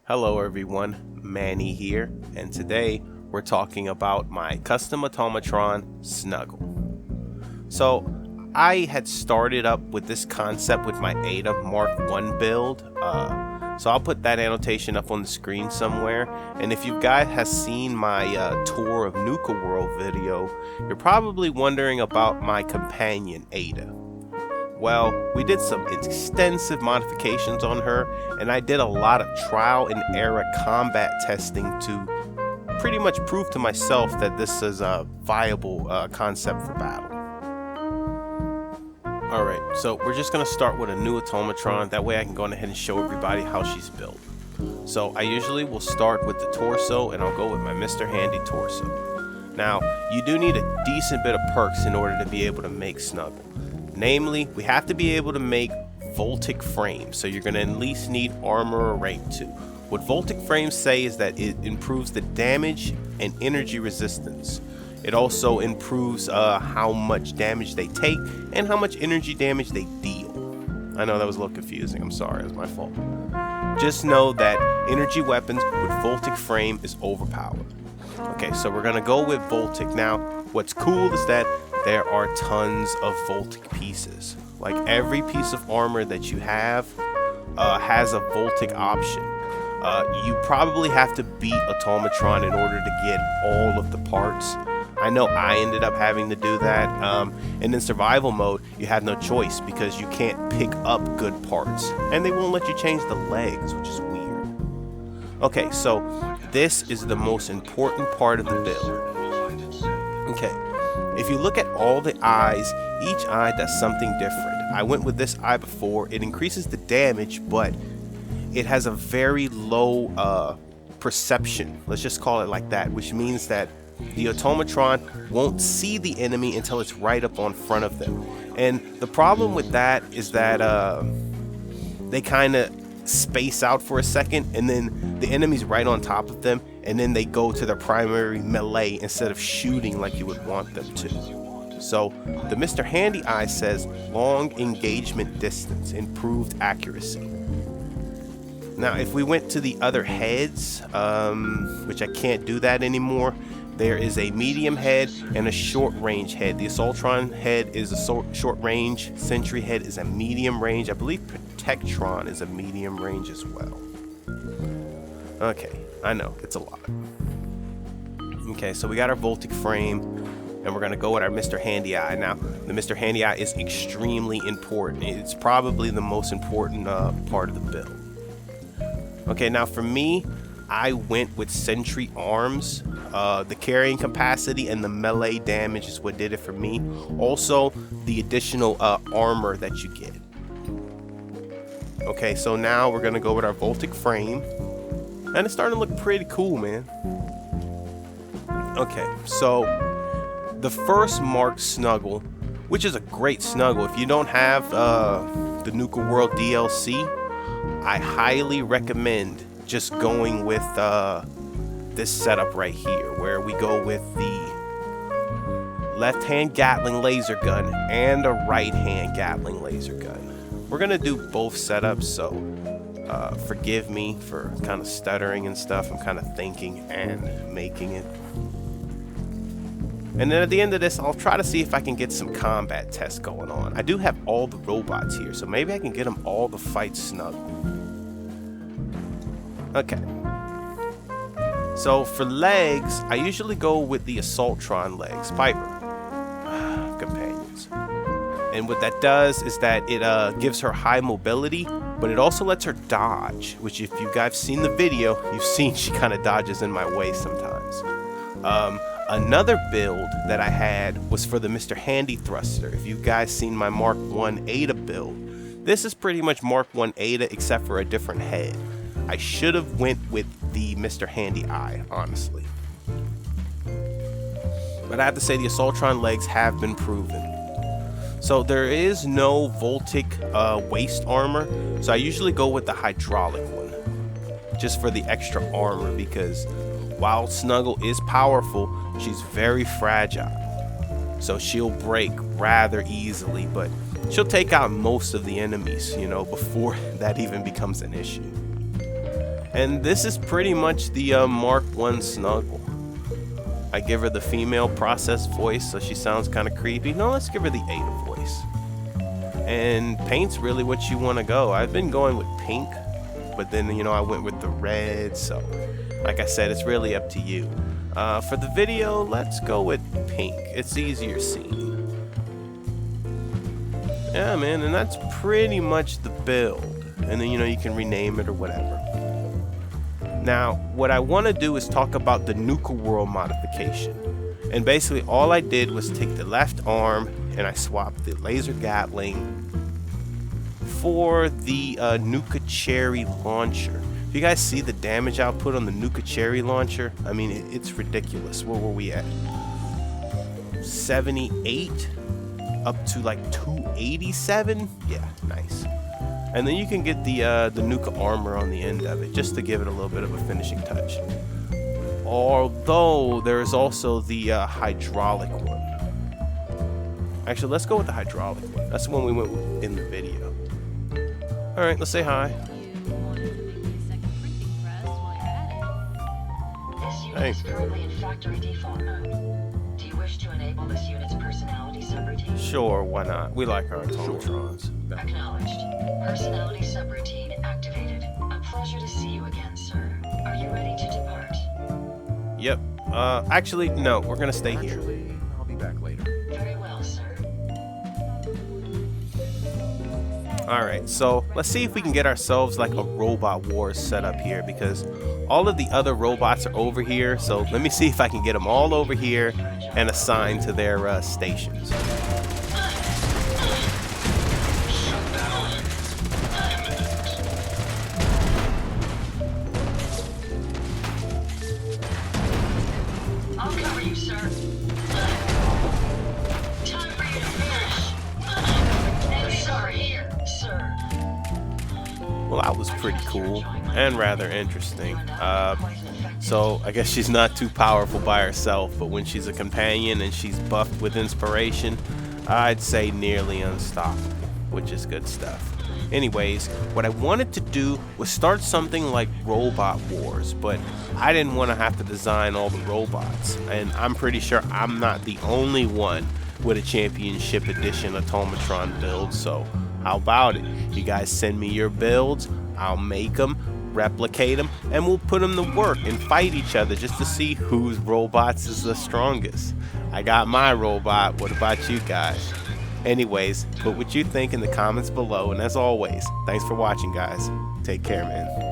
Hello everyone, Manny here, and today we're talking about my custom automatron Snuggle. So I had started up with this concept with my Ada MkII build, so I'll put that annotation up on the screen somewhere, and if you guys have seen my tour of Nuka World video, you're probably wondering about my companion Ada. Well, we did some extensive modifications on her, and I did a lot of trial and error combat testing to pretty much prove to myself that this is a viable concept for battle. Alright, so we're just going to start with a new automatron, that way I can go ahead and show everybody how she's built. So I usually will start with the torso, and I'll go with my Mr. Handy torso. Now, you do need a decent bit of perks in order to be able to make Snuggle. Namely, we have to be able to make Voltic frames, so you're going to at least need armor or rank 2. What Voltic frames say is that it improves the damage and energy resistance. It also improves how much damage they take and how much energy damage they deal. I know that was a little confusing, I'm sorry, it was my fault. Just know that energy weapons with Voltic frame is overpowered. Okay, so we're going to go with Voltic. Now, what's cool is that there are tons of Voltic pieces. Like every piece of armor that you have has a Voltic option. You probably have to beat Automatron in order to get all of the parts. I know I ended up having to do that. And in survival mode, you have no choice because you can't pick up good parts. And they won't let you change the legs, which is weird. Okay, so this is the most important part of the build. Okay. If you look at all the eyes, each eye does something different. I went with this eye before. It increases the damage, but it has a very low perception. Let's just call it like that, which means that the automatron won't see the enemy until it's right up on front of them. And the problem with that is that they kind of space out for a second, and then the enemy's right on top of them, and then they go to their primary melee instead of shooting like you would want them to. So the Mr. Handy Eye says long engagement distance, improved accuracy. Now if we went to the other heads, which I can't do that anymore, there is a medium head and a short range head. The Assaultron head is a short range, Sentry head is a medium range, I believe Protectron is a medium range as well. Okay, I know, it's a lot. Okay, so we got our Voltic frame, and we're gonna go with our Mr. Handy Eye. Now, the Mr. Handy Eye is extremely important. It's probably the most important part of the build. Okay, now for me, I went with Sentry arms. The carrying capacity and the melee damage is what did it for me. Also, the additional armor that you get. Okay, so now we're gonna go with our Voltic frame. And it's starting to look pretty cool, man. Okay, so the first Mark Snuggle, which is a great Snuggle. If you don't have the Nuka World DLC, I highly recommend just going with this setup right here, where we go with the left-hand Gatling laser gun and a right-hand Gatling laser gun. We're gonna do both setups, so forgive me for kind of stuttering and stuff. I'm kind of thinking and making it. And then at the end of this, I'll try to see if I can get some combat tests going on. I do have all the robots here, so maybe I can get them all to fight Snuggle. Okay. So for legs, I usually go with the Assaultron legs. Piper. Companions. And what that does is that it gives her high mobility, but it also lets her dodge, which if you guys seen the video, you've seen she kind of dodges in my way sometimes. Another build that I had was for the Mr. Handy thruster. If you guys seen my Mark I Ada build, this is pretty much Mark I Ada except for a different head. I should have went with the Mr. Handy Eye, honestly. But I have to say the Assaultron legs have been proven. So there is no Voltic waist armor, so I usually go with the hydraulic one, just for the extra armor, because while Snuggle is powerful, she's very fragile. So she'll break rather easily, but she'll take out most of the enemies, you know, before that even becomes an issue. And this is pretty much the Mark I Snuggle. I give her the female processed voice, so she sounds kind of creepy. No, let's give her the Ada voice. And paint's really what you want to go. I've been going with pink, but then, you know, I went with the red. So, like I said, it's really up to you. For the video, let's go with pink. It's easier seen. Yeah, man, and that's pretty much the build. And then, you know, you can rename it or whatever. Now, what I want to do is talk about the Nuka World modification. And basically, all I did was take the left arm and I swapped the laser Gatling for the Nuka-Cherry launcher. Do you guys see the damage output on the Nuka-Cherry launcher? I mean, it's ridiculous. Where were we at? 78 up to like 287? Yeah, nice. And then you can get the Nuka armor on the end of it, just to give it a little bit of a finishing touch. Although there is also the hydraulic one. Actually, let's go with the hydraulic one. That's the one we went with in the video. All right, let's say hi. This unit is currently in factory default mode. Do you wish to enable this unit's personality subroutine? Sure, why not? We like our automatrons. Acknowledged. Personality subroutine activated. A pleasure to see you again, sir. Are you ready to depart? Yep. Actually, no. We're gonna stay here. I'll be back later. Very well, sir. All right. So let's see if we can get ourselves like a robot wars set up here, because all of the other robots are over here. So let me see if I can get them all over here and assigned to their stations. I'll cover you, sir. Time for you to finish. And sorry, here, sir. Well, that was pretty cool and rather interesting. So I guess she's not too powerful by herself, but when she's a companion and she's buffed with inspiration, I'd say nearly unstoppable, which is good stuff. Anyways, what I wanted to do was start something like Robot Wars, but I didn't want to have to design all the robots, and I'm pretty sure I'm not the only one with a Championship Edition Automatron build. So how about it? You guys send me your builds, I'll make them, replicate them, and we'll put them to work and fight each other just to see whose robots is the strongest. I got my robot. What about you guys? Anyways, put what you think in the comments below, and as always, thanks for watching, guys. Take care, man.